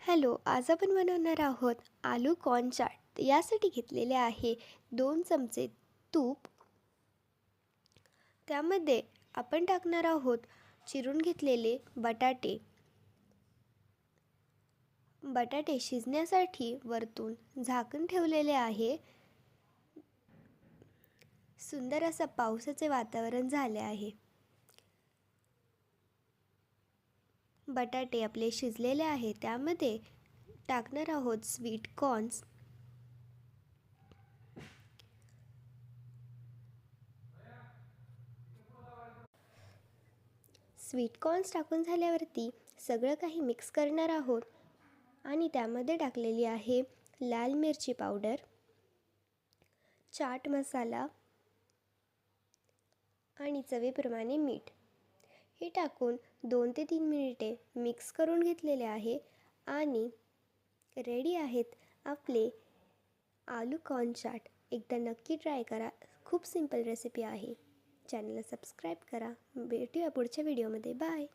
Hello, आज आपण बनवणार आहोत आलू कॉर्न चाट. यासाठी घेतलेले आहे 2 चमचे तूप. त्यामध्ये आपण टाकणार आहोत चिरून घेतलेले बटाटे. बटाटे शिजण्यासाठी वरतून झाकण ठेवलेले आहे. सुंदर असं पावसाचे वातावरण झाले आहे. बटाटे आपले शिजलेले आहे. त्यामध्ये टाकणार आहोत स्वीट कॉर्न्स. स्वीट कॉर्न्स टाकून झाल्यावरती सगळं काही मिक्स करणार आहोत आणि त्यामध्ये टाकलेली आहे लाल मिरची पावडर, चाट मसाला आणि चवीप्रमाणे मीठ. हे टाकून 2 ते 3 मिनिटे मिक्स करून घेतलेले आहे आणि रेडी आहेत आपले आलू कॉर्न चाट. एकदा नक्की ट्राय करा. खूप सिंपल रेसिपी आहे. चॅनलला सबस्क्राईब करा. भेटूया पुढच्या व्हिडिओमध्ये. बाय.